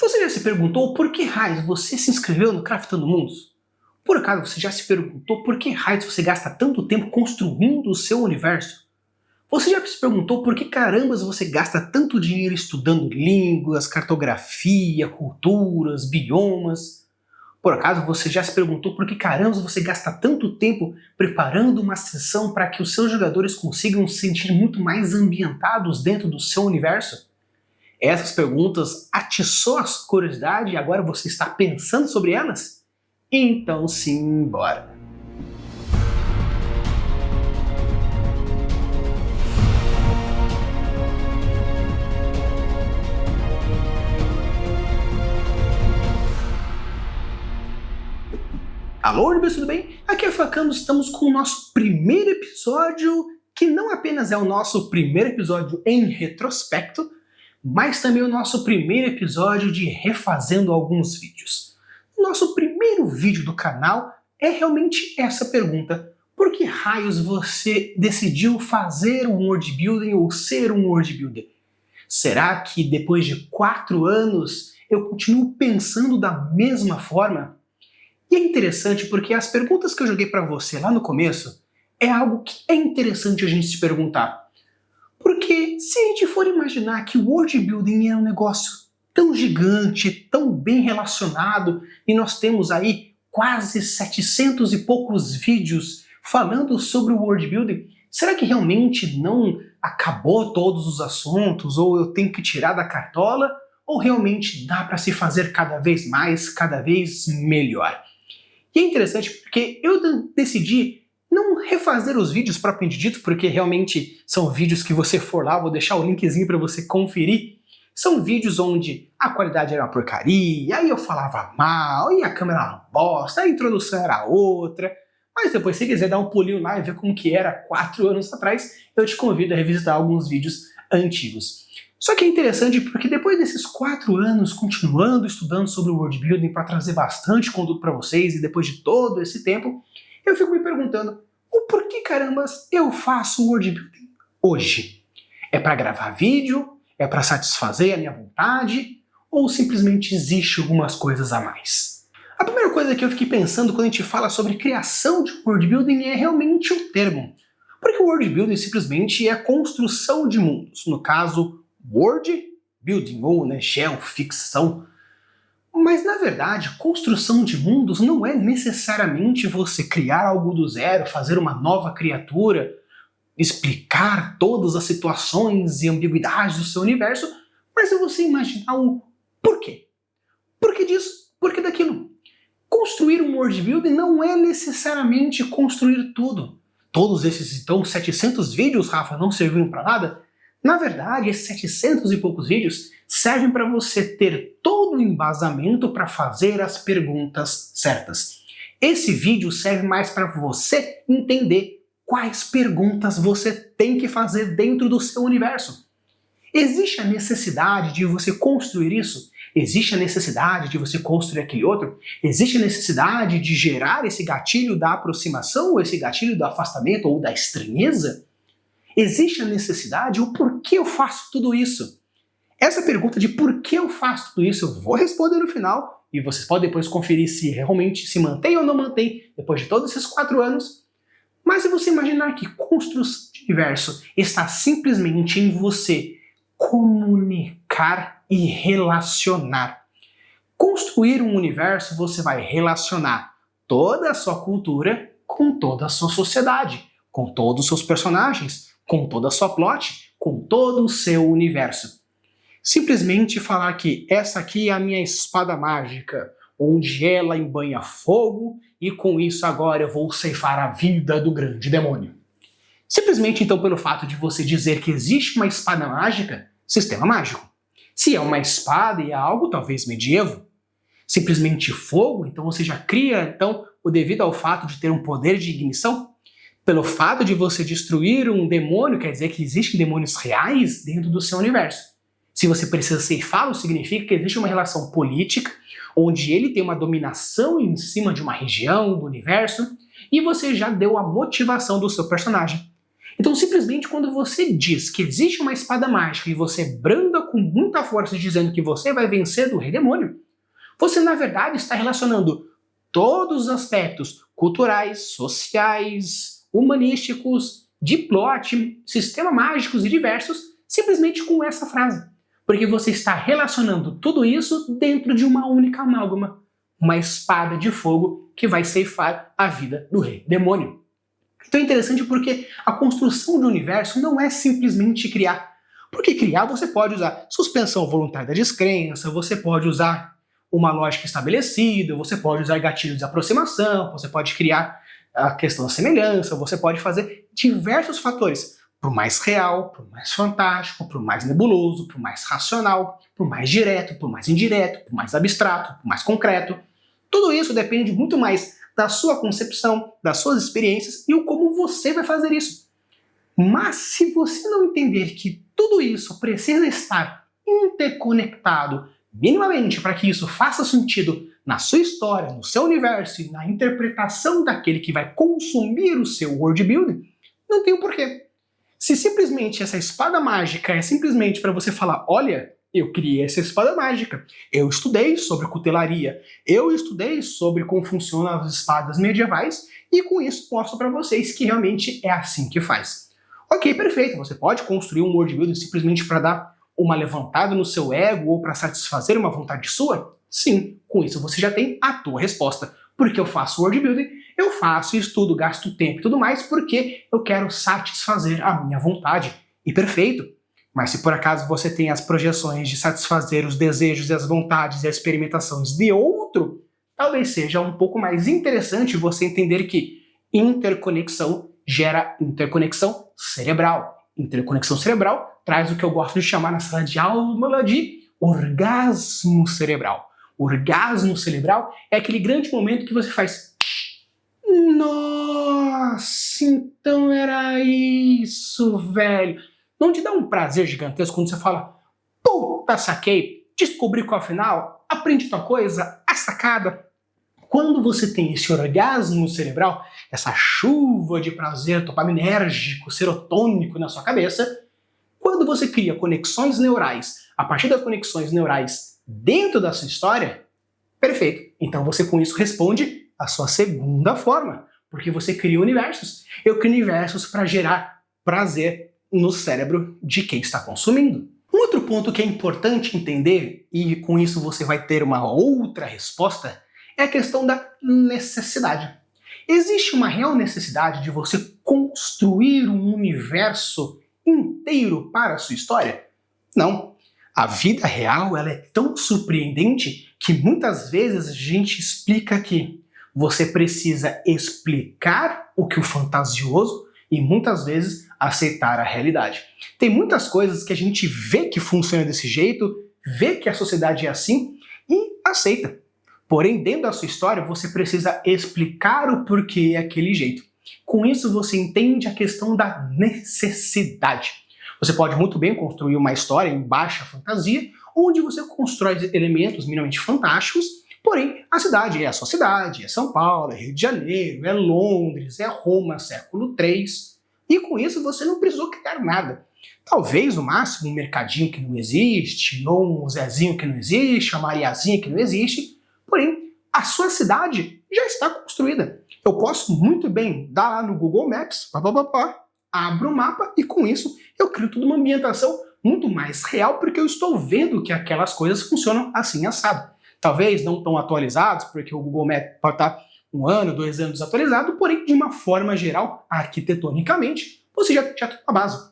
Você já se perguntou por que raios você se inscreveu no Craftando Mundos? Por acaso você já se perguntou por que raios você gasta tanto tempo construindo o seu universo? Você já se perguntou por que carambas você gasta tanto dinheiro estudando línguas, cartografia, culturas, biomas? Por acaso você já se perguntou por que carambas você gasta tanto tempo preparando uma sessão para que os seus jogadores consigam se sentir muito mais ambientados dentro do seu universo? Essas perguntas atiçou a sua curiosidade e agora você está pensando sobre elas? Então sim, bora! Alô, Nibs, tudo bem? Aqui é o Facano, estamos com o nosso primeiro episódio, que não apenas é o nosso primeiro episódio em retrospecto, mas também o nosso primeiro episódio de refazendo alguns vídeos. O nosso primeiro vídeo do canal é realmente essa pergunta: por que raios você decidiu fazer um world building ou ser um world builder? Será que depois de 4 anos eu continuo pensando da mesma forma? E é interessante porque as perguntas que eu joguei para você lá no começo é algo que é interessante a gente se perguntar. Porque se a gente for imaginar que o world building é um negócio tão gigante, tão bem relacionado, e nós temos aí quase 700 e poucos vídeos falando sobre o world building, será que realmente não acabou todos os assuntos, ou eu tenho que tirar da cartola, ou realmente dá para se fazer cada vez mais, cada vez melhor? E é interessante porque eu decidi não refazer os vídeos propriamente dito, porque realmente são vídeos que você for lá, vou deixar o linkzinho para você conferir. São vídeos onde a qualidade era uma porcaria, aí eu falava mal, e a câmera era uma bosta, a introdução era outra. Mas depois, se quiser dar um pulinho lá e ver como que era 4 anos atrás, eu te convido a revisitar alguns vídeos antigos. Só que é interessante porque depois desses 4 anos continuando estudando sobre o world building para trazer bastante conteúdo para vocês, e depois de todo esse tempo, eu fico me perguntando, o porquê carambas eu faço world building hoje? É para gravar vídeo? É para satisfazer a minha vontade? Ou simplesmente existe algumas coisas a mais? A primeira coisa que eu fiquei pensando quando a gente fala sobre criação de world building é realmente o termo. Porque o world building simplesmente é a construção de mundos. No caso, world building, ou geoficção. Mas na verdade, construção de mundos não é necessariamente você criar algo do zero, fazer uma nova criatura, explicar todas as situações e ambiguidades do seu universo, mas é você imaginar o porquê. Por que disso? Por que daquilo? Construir um world building não é necessariamente construir tudo. Todos esses, então, 700 vídeos, Rafa, não serviram para nada? Na verdade, esses 700 e poucos vídeos servem para você ter todo o embasamento para fazer as perguntas certas. Esse vídeo serve mais para você entender quais perguntas você tem que fazer dentro do seu universo. Existe a necessidade de você construir isso? Existe a necessidade de você construir aquele outro? Existe a necessidade de gerar esse gatilho da aproximação, ou esse gatilho do afastamento, ou da estranheza? Existe a necessidade? O porquê eu faço tudo isso? Essa pergunta de por que eu faço tudo isso, eu vou responder no final, e vocês podem depois conferir se realmente se mantém ou não mantém depois de todos esses 4 anos. Mas se você imaginar que construção de universo está simplesmente em você comunicar e relacionar. Construir um universo, você vai relacionar toda a sua cultura com toda a sua sociedade, com todos os seus personagens, com toda a sua plot, com todo o seu universo. Simplesmente falar que essa aqui é a minha espada mágica, onde ela embanha fogo, e com isso agora eu vou ceifar a vida do grande demônio. Simplesmente então pelo fato de você dizer que existe uma espada mágica, sistema mágico. Se é uma espada e é algo talvez medievo, simplesmente fogo, então você já cria então o devido ao fato de ter um poder de ignição. Pelo fato de você destruir um demônio, quer dizer que existem demônios reais dentro do seu universo. Se você precisa ceifá-lo, significa que existe uma relação política, onde ele tem uma dominação em cima de uma região do universo, e você já deu a motivação do seu personagem. Então, simplesmente quando você diz que existe uma espada mágica e você branda com muita força dizendo que você vai vencer do rei demônio, você na verdade está relacionando todos os aspectos culturais, sociais, humanísticos, de plot, sistema mágicos e diversos, simplesmente com essa frase. Porque você está relacionando tudo isso dentro de uma única amálgama, uma espada de fogo que vai ceifar a vida do rei demônio. Então é interessante porque a construção do universo não é simplesmente criar. Porque criar você pode usar suspensão voluntária da descrença, você pode usar uma lógica estabelecida, você pode usar gatilhos de aproximação, você pode criar a questão da semelhança, você pode fazer diversos fatores, para o mais real, para o mais fantástico, para o mais nebuloso, para o mais racional, para o mais direto, para o mais indireto, para o mais abstrato, para o mais concreto. Tudo isso depende muito mais da sua concepção, das suas experiências e o como você vai fazer isso. Mas se você não entender que tudo isso precisa estar interconectado minimamente para que isso faça sentido na sua história, no seu universo e na interpretação daquele que vai consumir o seu worldbuilding, não tem um porquê. Se simplesmente essa espada mágica é simplesmente para você falar, olha, eu criei essa espada mágica, eu estudei sobre cutelaria, eu estudei sobre como funcionam as espadas medievais e com isso mostro para vocês que realmente é assim que faz. Ok, perfeito, você pode construir um worldbuilding simplesmente para dar uma levantada no seu ego ou para satisfazer uma vontade sua? Sim, com isso você já tem a tua resposta. Porque eu faço worldbuilding, eu faço estudo, gasto tempo e tudo mais porque eu quero satisfazer a minha vontade. E perfeito. Mas se por acaso você tem as projeções de satisfazer os desejos e as vontades e as experimentações de outro, talvez seja um pouco mais interessante você entender que interconexão gera interconexão cerebral. Interconexão cerebral traz o que eu gosto de chamar na sala de aula de orgasmo cerebral. Orgasmo cerebral é aquele grande momento que você faz nossa, então era isso, velho. Não te dá um prazer gigantesco quando você fala puta, saquei, descobri qual é o final, aprendi tua coisa, a sacada. Quando você tem esse orgasmo cerebral, essa chuva de prazer dopaminérgico, serotônico na sua cabeça, quando você cria conexões neurais, a partir das conexões neurais dentro da sua história, perfeito. Então você com isso responde a sua segunda forma, porque você cria universos. Eu crio universos para gerar prazer no cérebro de quem está consumindo. Um outro ponto que é importante entender, e com isso você vai ter uma outra resposta, é a questão da necessidade. Existe uma real necessidade de você construir um universo inteiro para a sua história? Não. A vida real ela é tão surpreendente que muitas vezes a gente explica que você precisa explicar o que o fantasioso e muitas vezes aceitar a realidade. Tem muitas coisas que a gente vê que funciona desse jeito, vê que a sociedade é assim e aceita. Porém, dentro da sua história, você precisa explicar o porquê é aquele jeito. Com isso, você entende a questão da necessidade. Você pode muito bem construir uma história em baixa fantasia, onde você constrói elementos minimamente fantásticos, porém, a cidade é a sua cidade, é São Paulo, é Rio de Janeiro, é Londres, é Roma, século III, e com isso você não precisou criar nada. Talvez, no máximo, um mercadinho que não existe, ou um Zezinho que não existe, uma Mariazinha que não existe, porém, a sua cidade já está construída. Eu posso muito bem dar lá no Google Maps, abro o mapa e com isso eu crio toda uma ambientação muito mais real porque eu estou vendo que aquelas coisas funcionam assim assado. Talvez não tão atualizados, porque o Google Maps pode estar 1 ano, 2 anos desatualizado, porém, de uma forma geral, arquitetonicamente, você já tem uma base.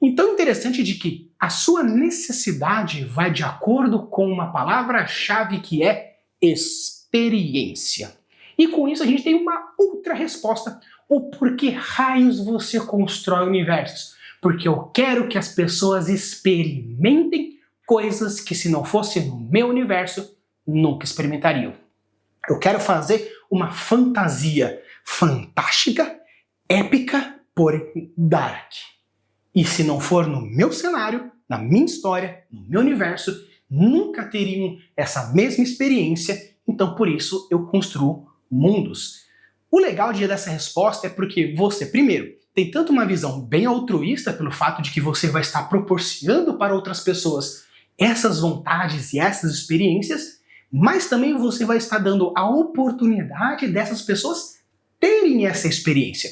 Então é interessante de que a sua necessidade vai de acordo com uma palavra-chave que é experiência. E com isso a gente tem uma outra resposta. O porquê raios você constrói universos? Porque eu quero que as pessoas experimentem coisas que se não fosse no meu universo, nunca experimentariam. Eu quero fazer uma fantasia fantástica, épica, porém dark. E se não for no meu cenário, na minha história, no meu universo, nunca teriam essa mesma experiência, então por isso eu construo mundos. O legal dessa resposta é porque você, primeiro, tem tanto uma visão bem altruísta pelo fato de que você vai estar proporcionando para outras pessoas essas vontades e essas experiências, mas também você vai estar dando a oportunidade dessas pessoas terem essa experiência.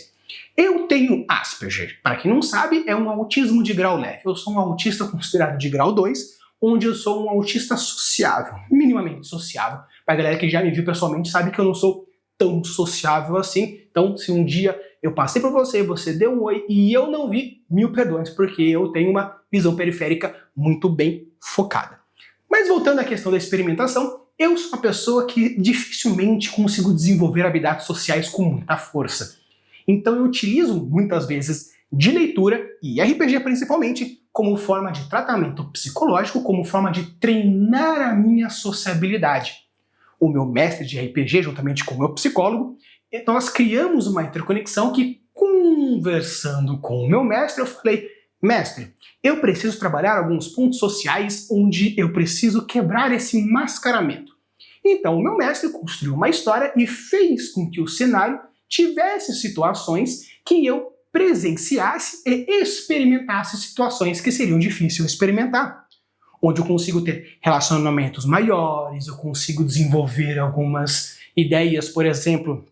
Eu tenho Asperger. Para quem não sabe, é um autismo de grau leve. Eu sou um autista considerado de grau 2, onde eu sou um autista sociável, minimamente sociável. Para a galera que já me viu pessoalmente sabe que eu não sou tão sociável assim. Então, se um dia eu passei por você, você deu um oi e eu não vi, mil perdões, porque eu tenho uma visão periférica muito bem focada. Mas voltando à questão da experimentação, eu sou uma pessoa que dificilmente consigo desenvolver habilidades sociais com muita força. Então eu utilizo muitas vezes de leitura e RPG principalmente como forma de tratamento psicológico, como forma de treinar a minha sociabilidade. O meu mestre de RPG, juntamente com o meu psicólogo, nós criamos uma interconexão que, conversando com o meu mestre, eu falei: mestre, eu preciso trabalhar alguns pontos sociais onde eu preciso quebrar esse mascaramento. Então o meu mestre construiu uma história e fez com que o cenário tivesse situações que eu presenciasse e experimentasse situações que seriam difíceis de experimentar. Onde eu consigo ter relacionamentos maiores, eu consigo desenvolver algumas ideias, por exemplo,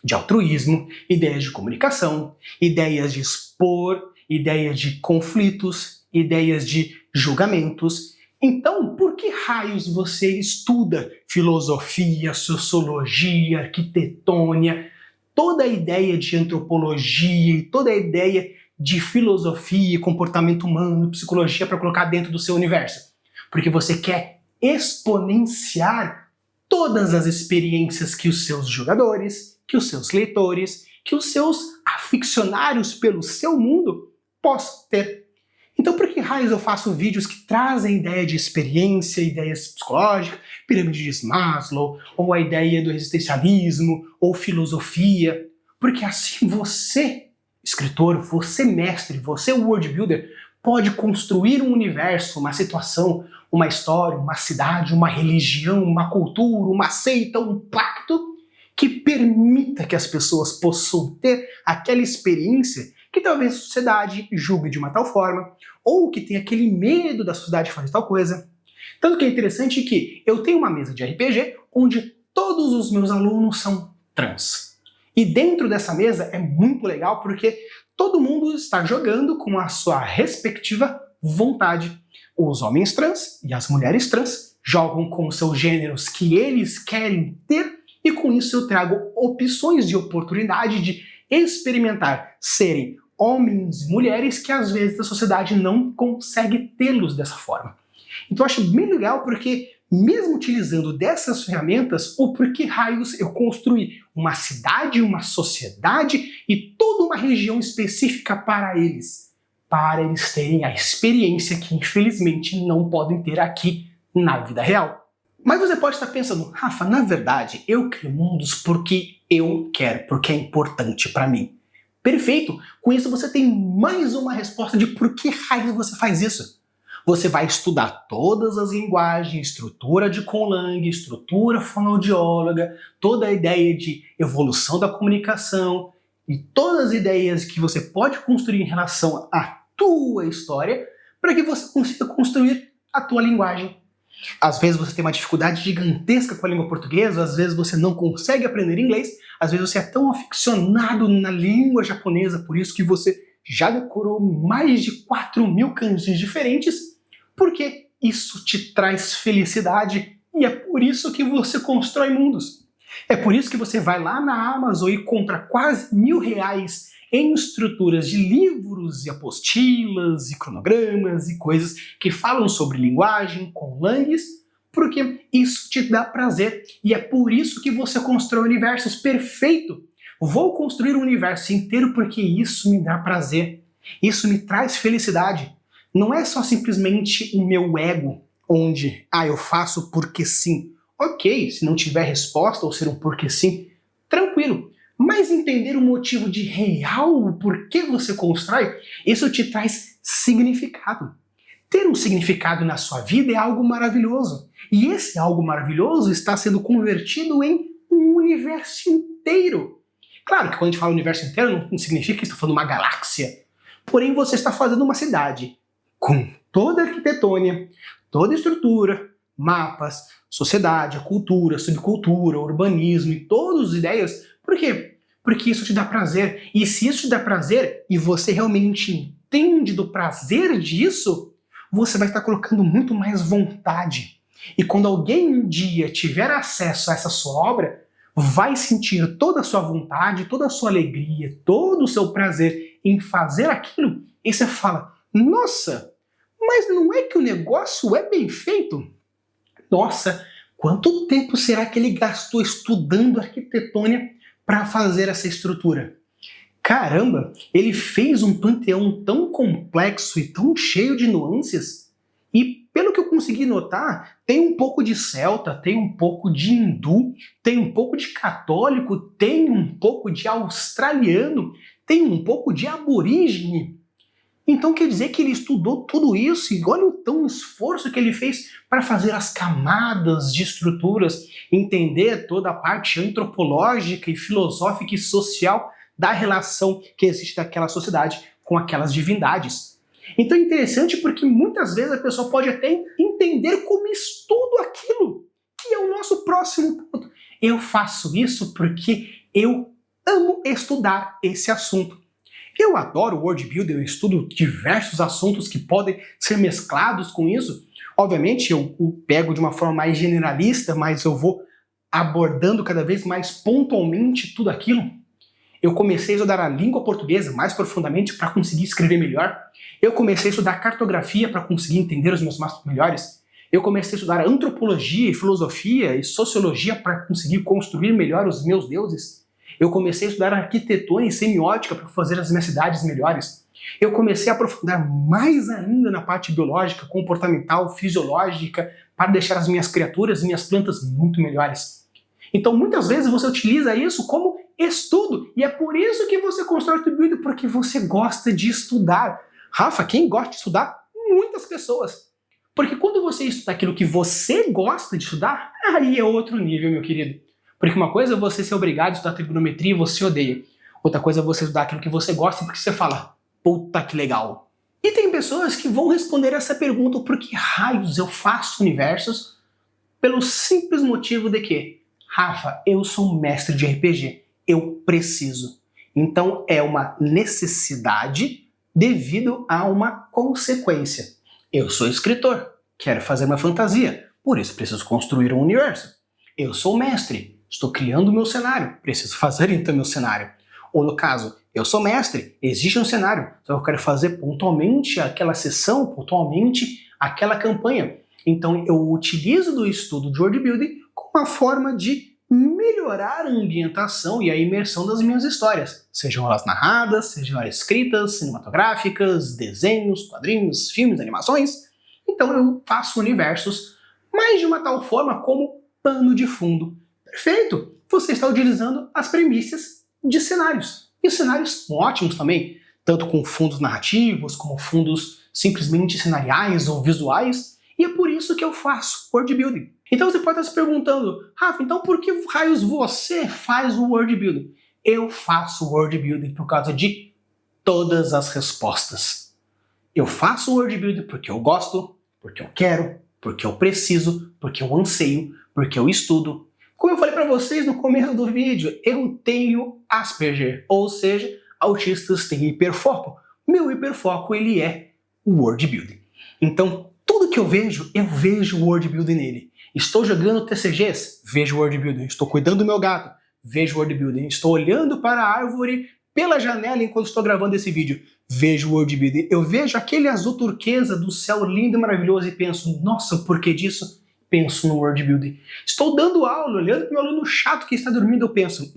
de altruísmo, ideias de comunicação, ideias de expor, ideias de conflitos, ideias de julgamentos. Então, por que raios você estuda filosofia, sociologia, arquitetônia, toda a ideia de antropologia e toda a ideia de filosofia, comportamento humano, psicologia para colocar dentro do seu universo? Porque você quer exponenciar todas as experiências que os seus jogadores, que os seus leitores, que os seus aficionados pelo seu mundo possam ter. Então por que raios eu faço vídeos que trazem ideia de experiência, ideias psicológicas, pirâmide de Maslow, ou a ideia do existencialismo, ou filosofia? Porque assim você, escritor, você mestre, você world builder, pode construir um universo, uma situação, uma história, uma cidade, uma religião, uma cultura, uma seita, um pacto que permita que as pessoas possam ter aquela experiência que talvez a sociedade julgue de uma tal forma, ou que tem aquele medo da sociedade fazer tal coisa. Tanto que é interessante que eu tenho uma mesa de RPG onde todos os meus alunos são trans. E dentro dessa mesa é muito legal porque todo mundo está jogando com a sua respectiva vontade. Os homens trans e as mulheres trans jogam com os seus gêneros que eles querem ter, e com isso eu trago opções de oportunidade de experimentar serem homens e mulheres que às vezes a sociedade não consegue tê-los dessa forma. Então eu acho bem legal porque, mesmo utilizando dessas ferramentas, o porquê raios eu construí uma cidade, uma sociedade e toda uma região específica para eles terem a experiência que infelizmente não podem ter aqui na vida real. Mas você pode estar pensando: Rafa, na verdade eu crio mundos porque eu quero, porque é importante para mim. Perfeito! Com isso você tem mais uma resposta de por que raios você faz isso. Você vai estudar todas as linguagens, estrutura de Conlang, estrutura fonoaudióloga, toda a ideia de evolução da comunicação e todas as ideias que você pode construir em relação à tua história para que você consiga construir a tua linguagem. Às vezes você tem uma dificuldade gigantesca com a língua portuguesa, às vezes você não consegue aprender inglês, às vezes você é tão aficionado na língua japonesa, por isso que você já decorou mais de 4.000 kanjis diferentes, porque isso te traz felicidade e é por isso que você constrói mundos. É por isso que você vai lá na Amazon e compra quase R$1.000 em estruturas de livros e apostilas e cronogramas e coisas que falam sobre linguagem, conlangues, porque isso te dá prazer e é por isso que você constrói universos perfeitos. Vou construir um universo inteiro porque isso me dá prazer, isso me traz felicidade. Não é só simplesmente o meu ego, onde eu faço porque sim. Ok, se não tiver resposta ou ser um porque sim, tranquilo. Mas entender o motivo de real, o porquê você constrói, isso te traz significado. Ter um significado na sua vida é algo maravilhoso. E esse algo maravilhoso está sendo convertido em um universo inteiro. Claro que quando a gente fala universo inteiro, não significa que está falando uma galáxia. Porém, você está fazendo uma cidade com toda a arquitetônia, toda a estrutura, mapas, sociedade, a cultura, subcultura, urbanismo e todas as ideias. Por quê? Porque isso te dá prazer. E se isso te dá prazer e você realmente entende do prazer disso, você vai estar colocando muito mais vontade. E quando alguém um dia tiver acesso a essa sua obra, vai sentir toda a sua vontade, toda a sua alegria, todo o seu prazer em fazer aquilo, e você fala, nossa, mas não é que o negócio é bem feito? Nossa, quanto tempo será que ele gastou estudando arquitetônia para fazer essa estrutura? Caramba, ele fez um panteão tão complexo e tão cheio de nuances. E pelo que eu consegui notar, tem um pouco de celta, tem um pouco de hindu, tem um pouco de católico, tem um pouco de australiano, tem um pouco de aborígene. Então quer dizer que ele estudou tudo isso e olha o esforço que ele fez para fazer as camadas de estruturas, entender toda a parte antropológica e filosófica e social da relação que existe daquela sociedade com aquelas divindades. Então é interessante porque muitas vezes a pessoa pode até entender como estudo aquilo, que é o nosso próximo ponto. Eu faço isso porque eu amo estudar esse assunto. Eu adoro world building, eu estudo diversos assuntos que podem ser mesclados com isso. Obviamente eu pego de uma forma mais generalista, mas eu vou abordando cada vez mais pontualmente tudo aquilo. Eu comecei a estudar a língua portuguesa mais profundamente para conseguir escrever melhor. Eu comecei a estudar cartografia para conseguir entender os meus mapas melhores. Eu comecei a estudar antropologia, filosofia e sociologia para conseguir construir melhor os meus deuses. Eu comecei a estudar arquitetura e semiótica para fazer as minhas cidades melhores. Eu comecei a aprofundar mais ainda na parte biológica, comportamental, fisiológica, para deixar as minhas criaturas e minhas plantas muito melhores. Então, muitas vezes você utiliza isso como estudo, e é por isso que você constrói o build, porque você gosta de estudar. Rafa, quem gosta de estudar? Muitas pessoas. Porque quando você estuda aquilo que você gosta de estudar, aí é outro nível, meu querido. Porque uma coisa é você ser obrigado a estudar trigonometria e você odeia. Outra coisa é você estudar aquilo que você gosta porque você fala, puta que legal. E tem pessoas que vão responder essa pergunta, por que raios eu faço universos? Pelo simples motivo de que, Rafa, eu sou um mestre de RPG. Eu preciso. Então é uma necessidade devido a uma consequência. Eu sou escritor, quero fazer uma fantasia, por isso preciso construir um universo. Eu sou mestre, estou criando o meu cenário, preciso fazer então meu cenário. Ou no caso, eu sou mestre, existe um cenário, só que eu quero fazer pontualmente aquela sessão, pontualmente aquela campanha. Então eu utilizo do estudo de world building como uma forma de melhorar a ambientação e a imersão das minhas histórias, sejam elas narradas, sejam elas escritas, cinematográficas, desenhos, quadrinhos, filmes, animações. Então eu faço universos, mas de uma tal forma como pano de fundo. Perfeito! Você está utilizando as premissas de cenários. E os cenários são ótimos também, tanto com fundos narrativos, como fundos simplesmente cenariais ou visuais, e é por isso que eu faço world building. Então você pode estar se perguntando, Rafa, então por que raios você faz o world building? Eu faço world building por causa de todas as respostas. Eu faço world building porque eu gosto, porque eu quero, porque eu preciso, porque eu anseio, porque eu estudo. Como eu falei para vocês no começo do vídeo, eu tenho Asperger, ou seja, autistas têm hiperfoco. Meu hiperfoco, ele é o world building. Então, tudo que eu vejo world building nele. Estou jogando TCGs, vejo world building. Estou cuidando do meu gato, vejo world building. Estou olhando para a árvore pela janela enquanto estou gravando esse vídeo, vejo world building. Eu vejo aquele azul turquesa do céu lindo e maravilhoso e penso, nossa, o porquê disso? Penso no world building. Estou dando aula, olhando para o meu aluno chato que está dormindo, eu penso,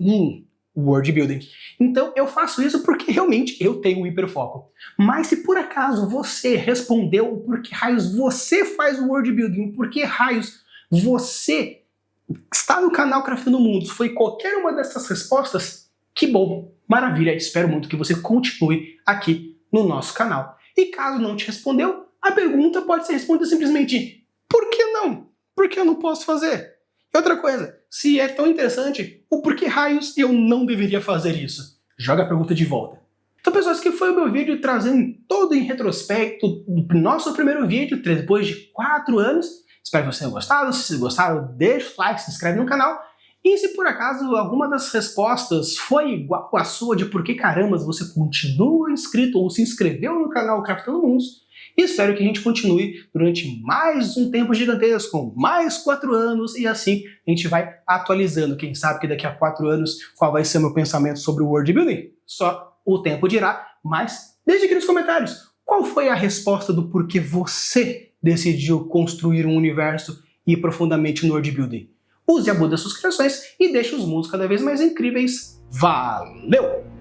world building. Então eu faço isso porque realmente eu tenho um hiperfoco. Mas se por acaso você respondeu por que raios você faz o world building, por que raios você está no canal Craftando Mundos, foi qualquer uma dessas respostas, que bom, maravilha, espero muito que você continue aqui no nosso canal. E caso não te respondeu, a pergunta pode ser respondida simplesmente, por que não? Por que eu não posso fazer? E outra coisa, se é tão interessante, o porquê raios eu não deveria fazer isso? Joga a pergunta de volta. Então, pessoal, esse aqui foi o meu vídeo trazendo todo em retrospecto do nosso primeiro vídeo, depois de 4 anos. Espero que vocês tenham gostado. Se vocês gostaram, deixa o like, se inscreve no canal. E se por acaso alguma das respostas foi igual à sua de por que carambas você continua inscrito ou se inscreveu no canal Craftando Mundos, e espero que a gente continue durante mais um tempo gigantesco, mais 4 anos, e assim a gente vai atualizando. Quem sabe que daqui a 4 anos qual vai ser o meu pensamento sobre o World Building? Só o tempo dirá, mas deixe aqui nos comentários qual foi a resposta do porquê você decidiu construir um universo e ir profundamente no World Building. Use a Buda das suas criações e deixe os mundos cada vez mais incríveis. Valeu!